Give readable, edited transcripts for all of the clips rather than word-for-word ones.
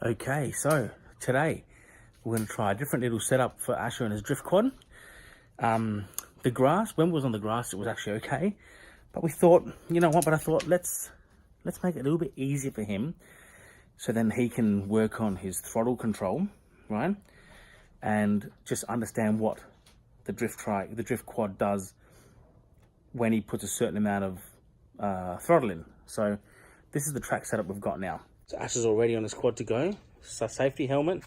Okay, so today we're going to try a different little setup for Asher and his drift quad. The grass, when we was on the grass, it was actually okay, but we thought, you know what? But I thought let's make it a little bit easier for him, so then he can work on his throttle control, right? And just understand what the drift quad does when he puts a certain amount of throttle in. So this is the track setup we've got now. So Ash is already on his quad to go. So safety helmet.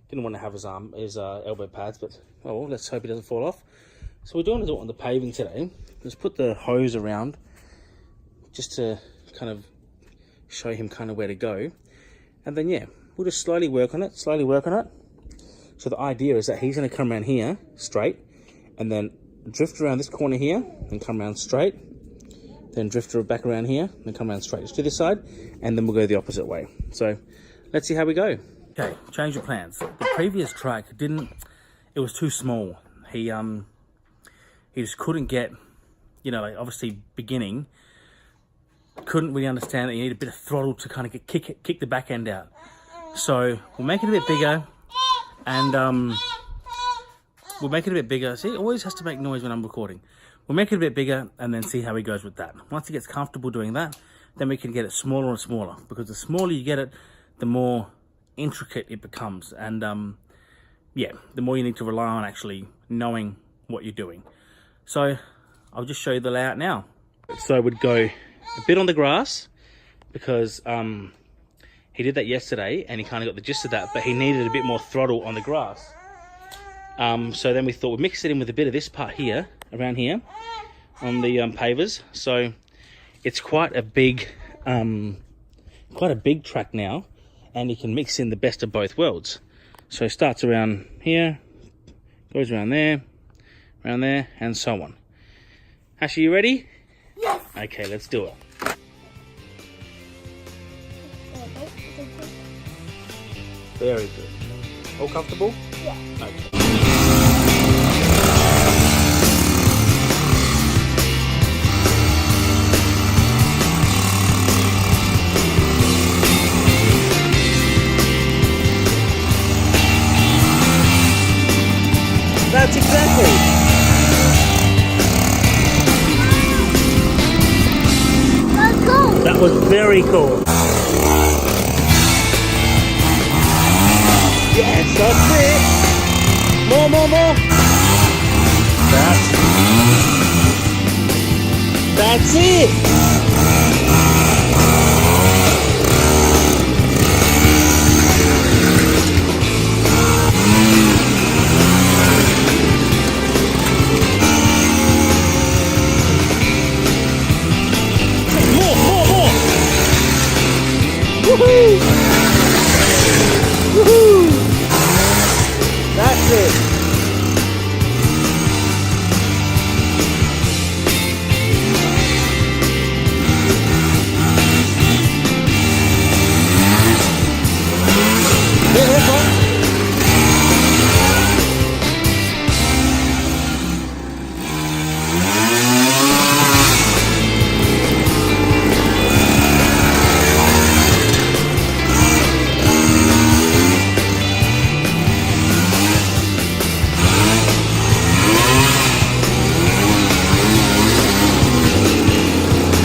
Didn't want to have his elbow pads, but oh well, let's hope he doesn't fall off. So we're doing it on the paving today. Let's put the hose around just to kind of show him kind of where to go. And then yeah, we'll just slowly work on it. So the idea is that he's going to come around here straight, and then drift around this corner here, and come around straight. Then drift back around here, and come around straight to this side, and then we'll go the opposite way. So let's see how we go. Okay, change of plans. The previous track it was too small. He just couldn't get, you know, like obviously beginning, couldn't really understand that you need a bit of throttle to kind of kick the back end out. So we'll make it a bit bigger, and we'll make it a bit bigger. See, it always has to make noise when I'm recording. We'll make it a bit bigger and then see how he goes with that. Once he gets comfortable doing that, then we can get it smaller and smaller, because the smaller you get it, the more intricate it becomes. And yeah, the more you need to rely on actually knowing what you're doing. So I'll just show you the layout now. So I would go a bit on the grass, because he did that yesterday and he kind of got the gist of that, but he needed a bit more throttle on the grass. So then we thought we'd mix it in with a bit of this part here, around here, on the pavers. So it's quite a big track now, and you can mix in the best of both worlds. So it starts around here, goes around there, and so on. Ash, are you ready? Yes. Okay, let's do it. Very good. All comfortable? Yeah. Okay. That's exactly. That's cool. That was very cool. Yes, that's it. More. That's it. More. Woohoo! Woohoo! That's it.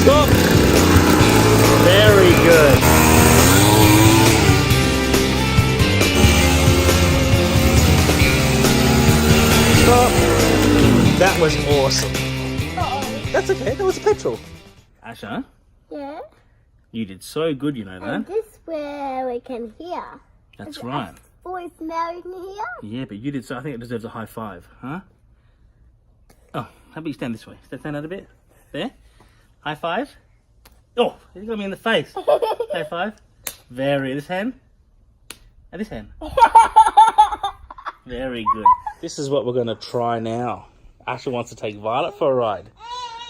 Stop. Very good. Stop. That was awesome. Uh-oh. That's okay. That was petrol. Asha, Yeah. you did so good, you know that. And this where we can hear. That's Is right. Voice now in here. Yeah, but you did so. I think it deserves a high five, huh? Oh, how about you stand this way? Stand out a bit. There. High five. Oh, you got me in the face. High five. This hand. And this hand. Very good. This is what we're going to try now. Asher wants to take Violet for a ride,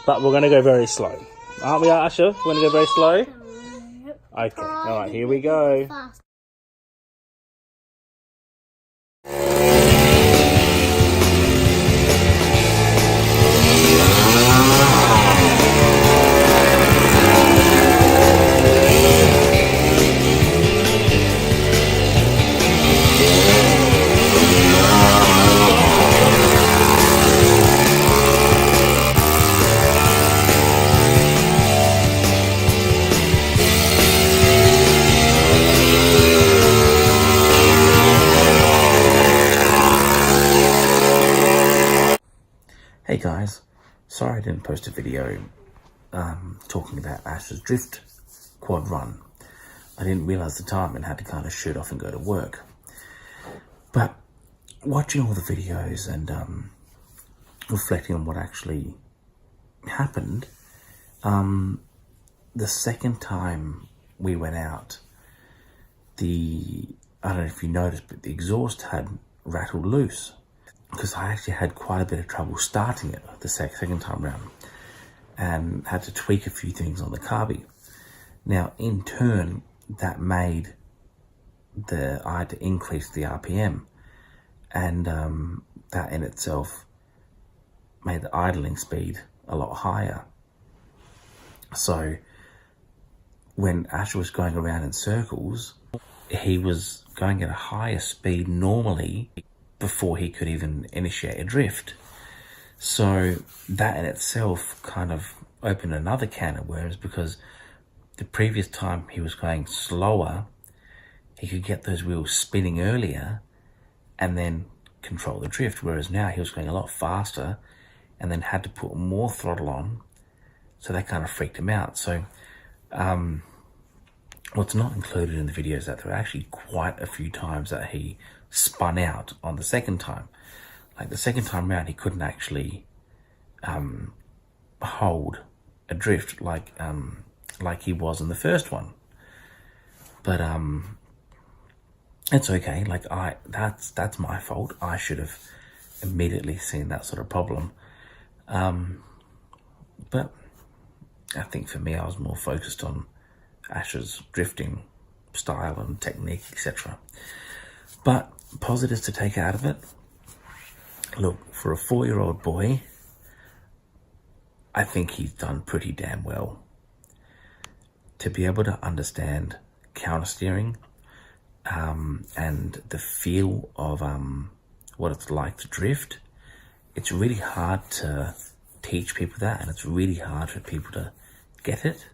but we're going to go very slow. Aren't we, Asher? We're going to go very slow? Okay. All right, here we go. Fast. didn't post a video talking about Ash's drift quad run. I didn't realise the time and had to kind of shoot off and go to work. But watching all the videos and reflecting on what actually happened, the second time we went out, I don't know if you noticed, but the exhaust had rattled loose, because I actually had quite a bit of trouble starting it the second time round and had to tweak a few things on the carby. Now, in turn, that made I had to increase the RPM, and that in itself made the idling speed a lot higher. So when Ash was going around in circles, he was going at a higher speed normally before he could even initiate a drift. So that in itself kind of opened another can of worms, because the previous time he was going slower, he could get those wheels spinning earlier and then control the drift, whereas now he was going a lot faster and then had to put more throttle on, so that kind of freaked him out. So what's not included in the video is that there were actually quite a few times that he spun out on the second time. Like the second time round, he couldn't actually hold a drift like he was in the first one. But it's okay. Like that's my fault. I should have immediately seen that sort of problem. But I think for me, I was more focused on Ash's drifting style and technique, etc. But positives to take out of it. Look, for a 4-year-old boy, I think he's done pretty damn well. To be able to understand counter steering and the feel of what it's like to drift, it's really hard to teach people that, and it's really hard for people to get it.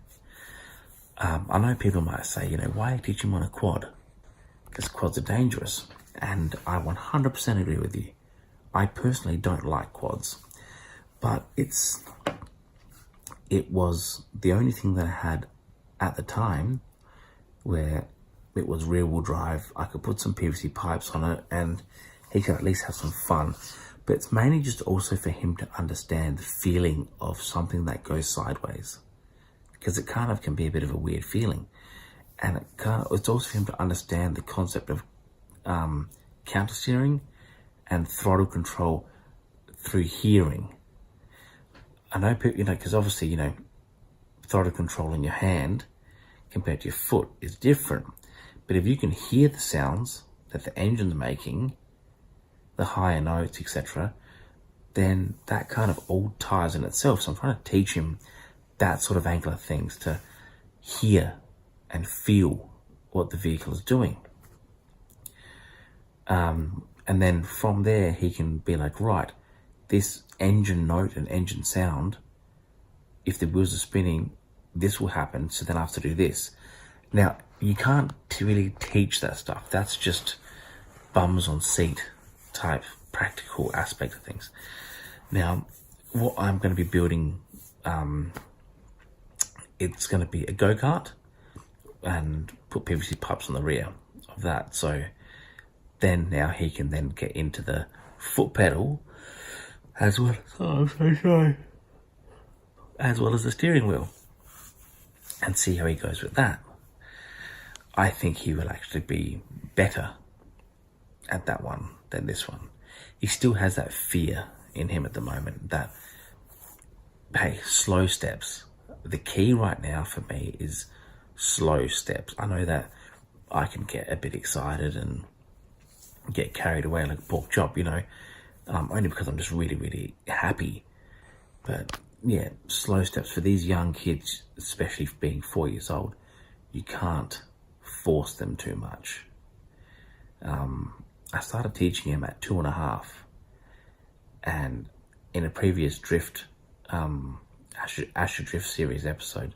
I know people might say, why teach him on a quad? Because quads are dangerous. And I 100% agree with you. I personally don't like quads. But it was the only thing that I had at the time where it was rear-wheel drive. I could put some PVC pipes on it and he could at least have some fun. But it's mainly just also for him to understand the feeling of something that goes sideways, because it kind of can be a bit of a weird feeling. And it's also for him to understand the concept of counter steering and throttle control through hearing. I know people, because obviously, throttle control in your hand compared to your foot is different. But if you can hear the sounds that the engine's making, the higher notes, etc., then that kind of all ties in itself. So I'm trying to teach him that sort of angle of things, to hear and feel what the vehicle is doing. And then from there, he can be like, right, this engine note and engine sound, if the wheels are spinning, this will happen, so then I have to do this. Now, you can't really teach that stuff. That's just bums on seat type practical aspect of things. Now, what I'm going to be building, it's going to be a go-kart and put PVC pipes on the rear of that. So then now he can then get into the foot pedal as well. Oh, I'm so sorry. As well as the steering wheel, and see how he goes with that. I think he will actually be better at that one than this one. He still has that fear in him at the moment that, hey, slow steps. The key right now for me is slow steps. I know that I can get a bit excited and get carried away like a pork chop, only because I'm just really, really happy. But yeah, slow steps for these young kids, especially being 4 years old, you can't force them too much. I started teaching him at 2.5, and in a previous drift, Asher Drift Series episode,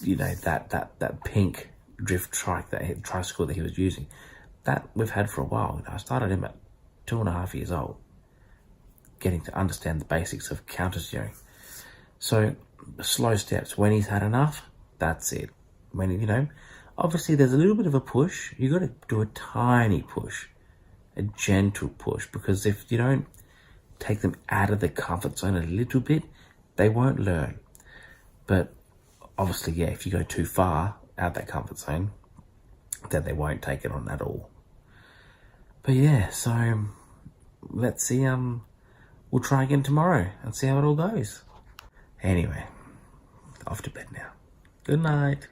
that pink drift tricycle that he was using, that we've had for a while. I started him at 2.5 years old. getting to understand the basics of counter-steering. So slow steps. When he's had enough, that's it. When, obviously there's a little bit of a push. You got to do a tiny push, a gentle push, because if you don't take them out of the comfort zone a little bit, they won't learn. But obviously, yeah, if you go too far out that comfort zone, then they won't take it on at all. But yeah, so let's see. We'll try again tomorrow and see how it all goes. Anyway, off to bed now. Good night.